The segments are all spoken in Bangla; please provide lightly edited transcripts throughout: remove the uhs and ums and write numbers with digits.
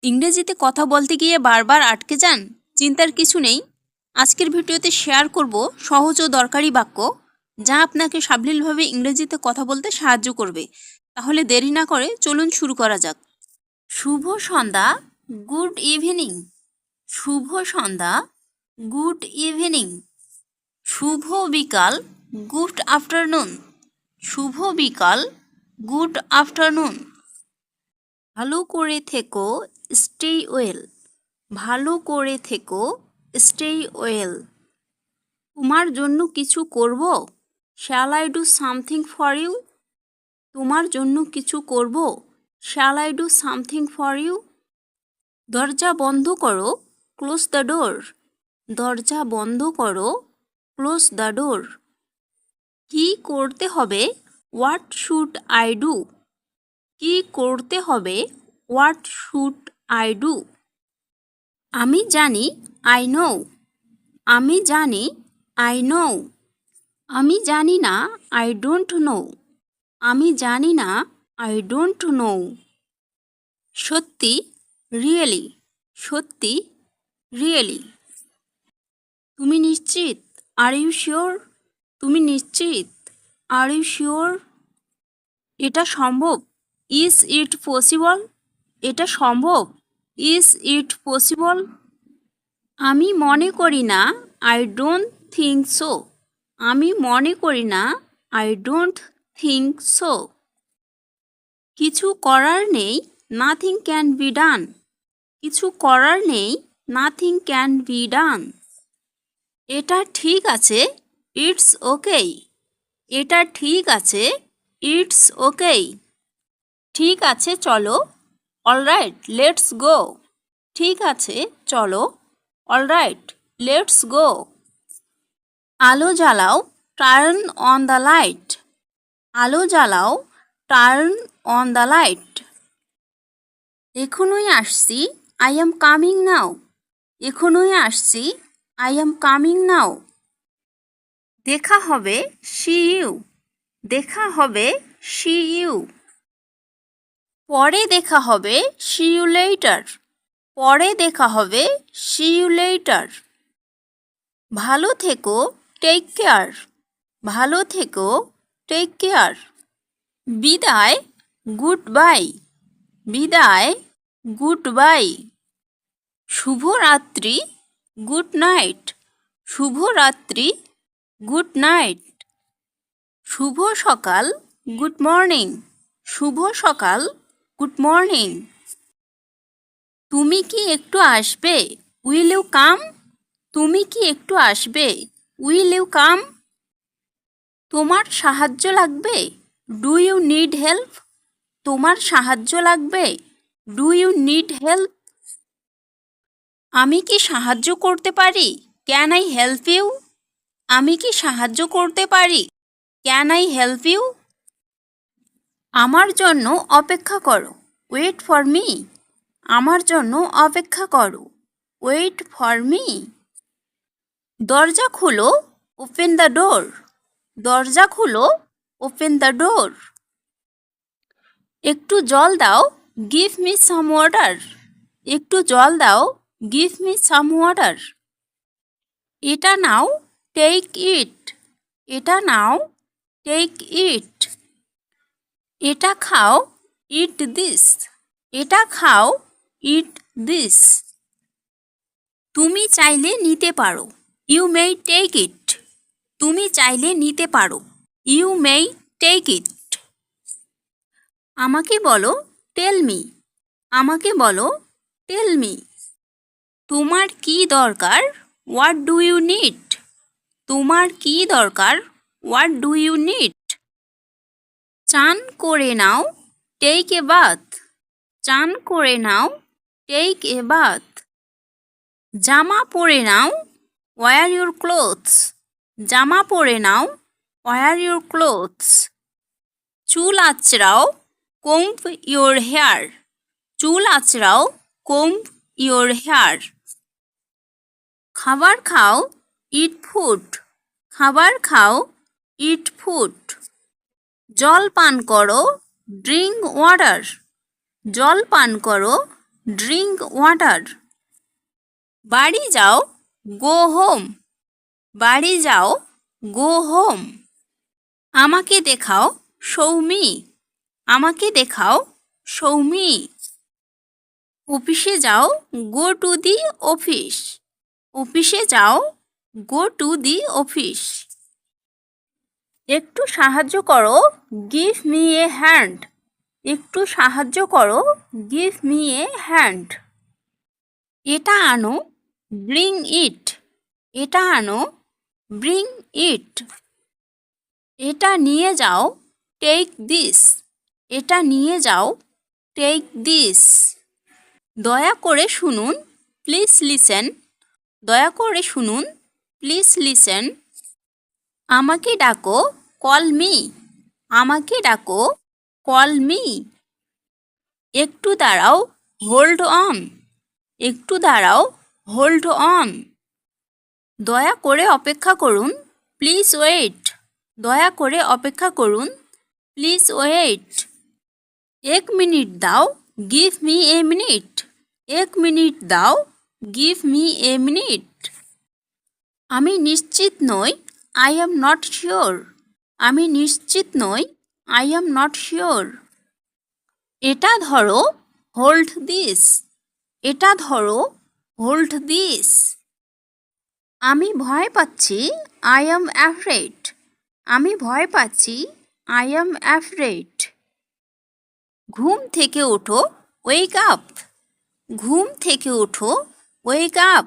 ইংরেজিতে কথা বলতে গিয়ে বারবার আটকে যান? চিন্তার কিছু নেই। আজকের ভিডিওতে শেয়ার করব সহজ ও দরকারি বাক্য যা আপনাকে সাবলীলভাবে ইংরেজিতে কথা বলতে সাহায্য করবে। তাহলে দেরি না করে চলুন শুরু করা যাক। শুভ সন্ধ্যা, গুড ইভিনিং। শুভ সন্ধ্যা, গুড ইভিনিং। শুভ বিকাল, গুড আফটারনুন। শুভ বিকাল, গুড আফটারনুন। ভালো করে থেকো, স্টে ওয়েল। ভালো করে থেকো, স্টে ওয়েল। তোমার জন্য কিছু করব? Shall I do something for you? তোমার জন্য কিছু করব? Shall I do something for you? দরজা বন্ধ করো, ক্লোজ দ্য ডোর। দরজা বন্ধ করো, ক্লোজ দ্য ডোর। কি করতে হবে? What should I do? কি করতে হবে? What should I do? আমি জানি, আই নো। আমি জানি, আই নো। আমি জানি না, আই ডোন্ট নো। আমি জানি না, আই ডোন্ট নো। সত্যি, রিয়েলি। সত্যি, রিয়েলি। তুমি নিশ্চিত? Are you sure? তুমি নিশ্চিত? Are you sure? এটা সম্ভব? Is it possible? এটা সম্ভব? Is it possible? আমি মনে করি না, আই ডোন্ট থিঙ্ক সো। আমি মনে করি না, আই ডোন্ট থিঙ্ক সো। কিছু করার নেই, নাথিং ক্যান বি ডান। কিছু করার নেই, নাথিং ক্যান বি ডান। এটা ঠিক আছে, ইটস ওকে। এটা ঠিক আছে, ইটস ওকে। ঠিক আছে চলো, অলরাইট লেটস গো। ঠিক আছে চলো, অলরাইট লেটস গো। আলো জ্বালাও, টার্ন অন দ্য লাইট। আলো জ্বালাও, টার্ন অন দ্য লাইট। এখনই আসছি, আই এম কামিং নাও। এখনই আসছি, আই এম কামিং নাও। দেখা হবে, সি ইউ। দেখা হবে, সি ইউ। পরে দেখা হবে, সি ইউ লেটার। পরে দেখা হবে, সি ইউ লেটার। ভালো থেকো, টেক কেয়ার। ভালো থেকো, টেক কেয়ার। বিদায়, গুড বাই। বিদায়, গুড বাই। শুভরাত্রি, গুড নাইট। শুভরাত্রি, গুড নাইট। শুভ সকাল, গুড মর্নিং। শুভ সকাল, গুড মর্নিং। তুমি কি একটু আসবে? Will you come? তুমি কি একটু আসবে? Will you come? তোমার সাহায্য লাগবে? Do you need help? তোমার সাহায্য লাগবে? Do you need help? আমি কি সাহায্য করতে পারি? Can I help you? আমি কি সাহায্য করতে পারি? Can I help you? আমার জন্য অপেক্ষা করো, ওয়েট ফর মি। আমার জন্য অপেক্ষা করো, ওয়েট ফর মি। দরজা খুলো, ওপেন দ্য ডোর। দরজা খুলো, ওপেন দ্য ডোর। একটু জল দাও, গিভ মি সাম ওয়াটার। একটু জল দাও, গিভ মি সাম ওয়াটার। এটা নাও, টেক ইট। এটা নাও, টেক ইট। এটা খাও, ইট দিস। এটা খাও, ইট দিস। তুমি চাইলে নিতে পারো, ইউ মে টেক ইট। তুমি চাইলে নিতে পারো, ইউ মে টেক ইট। আমাকে বলো, টেল মি। আমাকে বলো, টেল মি। তোমার কি দরকার? What do you need? তোমার কি দরকার? What do you need? চান করে নাও, টেক এ বাথ। চান করে নাও, টেক এ বাথ। জামা পরে নাও, ওয়্যার ইউর ক্লোথস। জামা পরে নাও, ওয়্যার ইউর ক্লোথস। চুল আঁচড়াও, কোম্ব ইউর হেয়ার। চুল আঁচড়াও, কোম্ব ইউর হেয়ার। খাবার খাও, ইট ফুড। খাবার খাও, ইট ফুড। জল পান করো, ড্রিঙ্ক ওয়াটার। জল পান করো, ড্রিঙ্ক ওয়াটার। বাড়ি যাও, গো হোম। বাড়ি যাও, গো হোম। আমাকে দেখাও, শো মি। আমাকে দেখাও, শো মি। অফিসে যাও, গো টু দি অফিস। অফিসে যাও, গো টু দি অফিস। একটু সাহায্য করো, গিভ মি এ হ্যান্ড। একটু সাহায্য করো, গিভ মি এ হ্যান্ড। এটা আনো, ব্রিং ইট। এটা আনো, ব্রিং ইট। এটা নিয়ে যাও, টেক দিস। এটা নিয়ে যাও, টেক দিস। দয়া করে শুনুন, প্লিজ লিসেন। দয়া করে শুনুন, প্লিজ লিসেন। আমাকে ডাকো, কল মি। আমাকে ডাকো, কল মি। একটু দাঁড়াও, হোল্ড অন। একটু দাঁড়াও, হোল্ড অন। দয়া করে অপেক্ষা করুন, প্লিজ ওয়েট। দয়া করে অপেক্ষা করুন, প্লিজ ওয়েট। 1 মিনিট দাও, give me a minute. 1 minute দাও, গিভ মি এ মিনিট। আমি নিশ্চিত নই, আই এম নট শিওর। আমি নিশ্চিত নই, আই এম নট শিওর। এটা ধরো, হোল্ড দিস। এটা ধরো, হোল্ড দিস। আমি ভয় পাচ্ছি, আই এম অ্যাফ্রেড। আমি ভয় পাচ্ছি, আই এম অ্যাফ্রেড। ঘুম থেকে ওঠো, ওয়েক আপ। ঘুম থেকে ওঠো, ওয়েক আপ।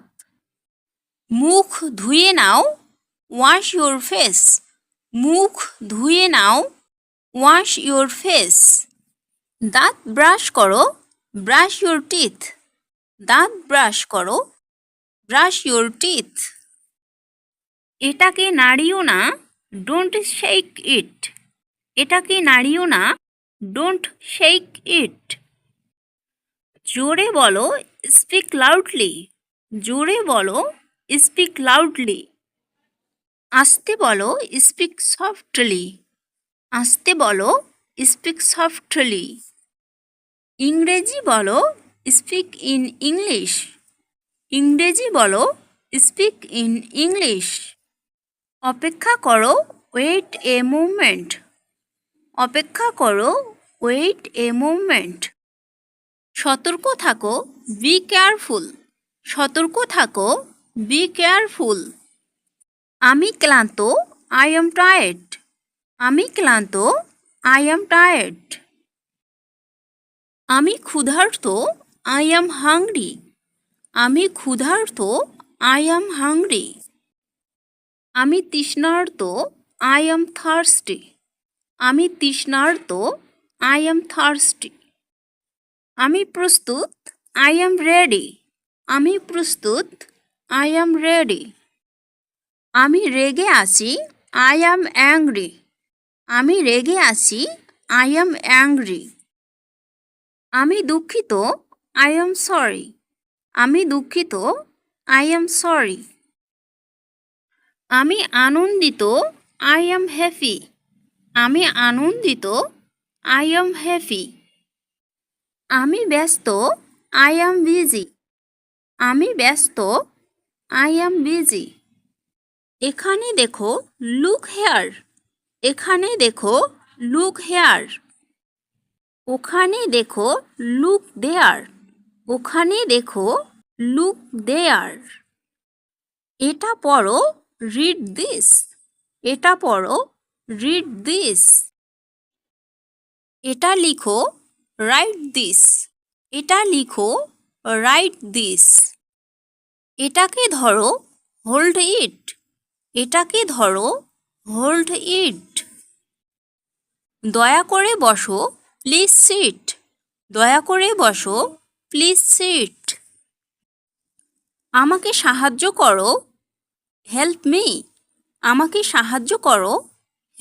মুখ ধুয়ে নাও, ওয়াশ ইউর ফেস। মুখ ধুয়ে নাও, ওয়াশ ইউর ফেস। দাঁত ব্রাশ করো, ব্রাশ ইউর টিথ। দাঁত ব্রাশ করো, ব্রাশ ইউর টিথ। এটাকে নাড়িও না, ডোন্ট শেক ইট। এটাকে নাড়িও না, ডোন্ট শেক ইট। জোরে বলো, স্পিক লাউডলি। জোরে বলো, স্পিক লাউডলি। আস্তে বলো, স্পিক সফটলি। আস্তে বলো, স্পিক সফটলি। ইংরেজি বলো, স্পিক ইন ইংলিশ। ইংরেজি বলো, স্পিক ইন ইংলিশ। অপেক্ষা করো, ওয়েট এ মুভমেন্ট। অপেক্ষা করো, ওয়েট এ মুভমেন্ট। সতর্ক থাকো, বি কেয়ারফুল। সতর্ক থাকো, বি কেয়ারফুল। আমি ক্লান্ত, আই এম টায়ার্ড। আমি ক্লান্ত, আই এম টায়ার্ড। আমি ক্ষুধার্ত, আই এম হাংরি। আমি ক্ষুধার্ত, আই এম হাংরি। আমি তৃষ্ণার্ত, আই এম থার্সটি। আমি তৃষ্ণার্ত, আই এম থার্সটি। আমি প্রস্তুত, আই এম রেডি। আমি প্রস্তুত, আই এম রেডি। আমি রেগে আছি, আই এম অ্যাংরি। আমি রেগে আছি, আই এম অ্যাংরি। আমি দুঃখিত, আই এম সরি। আমি দুঃখিত, আই এম সরি। আমি আনন্দিত, আই এম হ্যাপি। আমি আনন্দিত, আই এম হ্যাপি। আমি ব্যস্ত, আই এম বিজি। আমি ব্যস্ত, আই এম বিজি। এখানে দেখো, লুক হেয়ার। এখানে দেখো, লুক হেয়ার। ওখানে দেখো, লুক দেয়ার। ওখানে দেখো, লুক দেয়ার। এটা পড়ো, রিড দিস। এটা পড়ো, রিড দিস। এটা লিখো, রাইট দিস। এটা লিখো, রাইট দিস। এটাকে ধরো, হোল্ড ইট। এটাকে ধরো, হোল্ড ইট। দয়া করে বসো, প্লিজ সিট। দয়া করে বসো, প্লিজ সিট। আমাকে সাহায্য করো, হেল্প মি। আমাকে সাহায্য করো,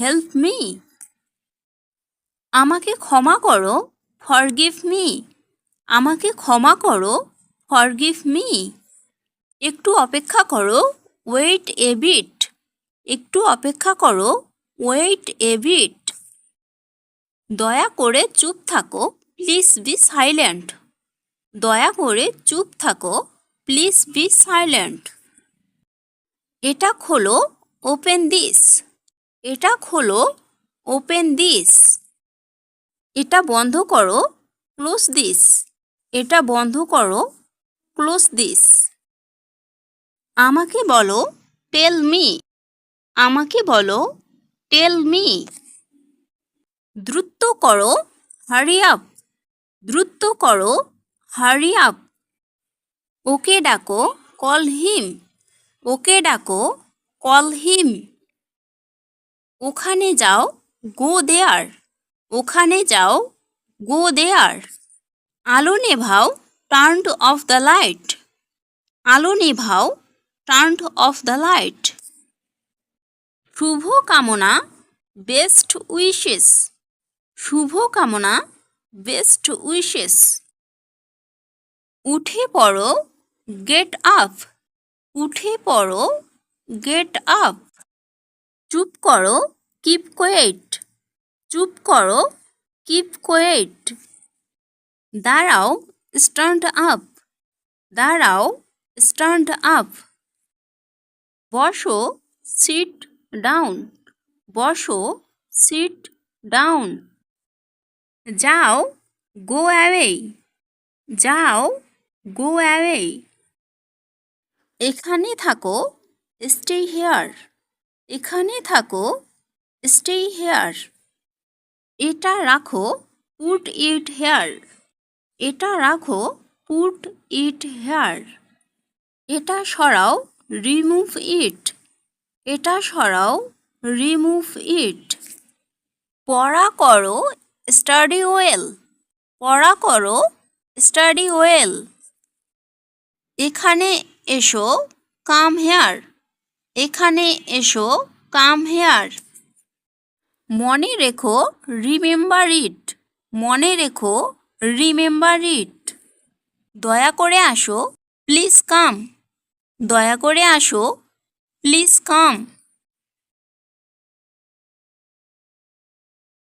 হেল্প মি। আমাকে ক্ষমা করো, ফরগিভ মি। আমাকে ক্ষমা করো, ফরগিভ মি। একটু অপেক্ষা করো, ওয়েট এ বিট। একটু অপেক্ষা করো, ওয়েট এ বিট। দয়া করে চুপ থাকো, প্লিজ বি সাইলেন্ট। দয়া করে চুপ থাকো, প্লিজ বি সাইলেন্ট। এটা খোলো, ওপেন দিস। এটা খোলো, ওপেন দিস। এটা বন্ধ করো, ক্লোজ দিস। এটা বন্ধ করো, ক্লোজ দিস। আমাকে বলো, টেল মি। আমাকে বলো, টেল মি। দ্রুত করো, হারি আপ। দ্রুত করো, হারি আপ। ওকে ডাকো, কল হিম। ওকে ডাকো, কল হিম। ওখানে যাও, গো দেয়ার। ওখানে যাও, গো দেয়ার। আলো নেভাও, টার্ন অফ দ্য লাইট। আলো নেভাও, টার্ন অফ দ্য লাইট। শুভ কামনা, বেস্ট উইশেস। শুভ কামনা, বেস্ট উইশেস। উঠে পড়ো, গেট আপ। উঠে পড়ো, গেট আপ। চুপ করো, কিপ কোয়েট। চুপ করো, কিপ কোয়েট। দাঁড়াও, স্ট্যান্ড আপ। দাঁড়াও, স্ট্যান্ড আপ। বসো, সিট ডাউন। বসো, সিট ডাউন। যাও, গো অ্যাওয়ে। যাও, গো অ্যাওয়ে। এখানে থাকো, স্টে হেয়ার। এখানে থাকো, স্টে হেয়ার। এটা রাখো, পুট ইট হেয়ার। এটা রাখো, পুট ইট হেয়ার। এটা সরাও, রিমুভ ইট। এটা সরাও, রিমুভ ইট। পড়া করো, স্টাডি ওয়েল। পড়া করো, স্টাডি ওয়েল। এখানে এসো, কাম হেয়ার। এখানে এসো, কাম হেয়ার। মনে রেখো, রিমেম্বার ইট। মনে রেখো, রিমেম্বার ইট। দয়া করে আসো, প্লিজ কাম। দয়া করে আসো, প্লিজ কাম।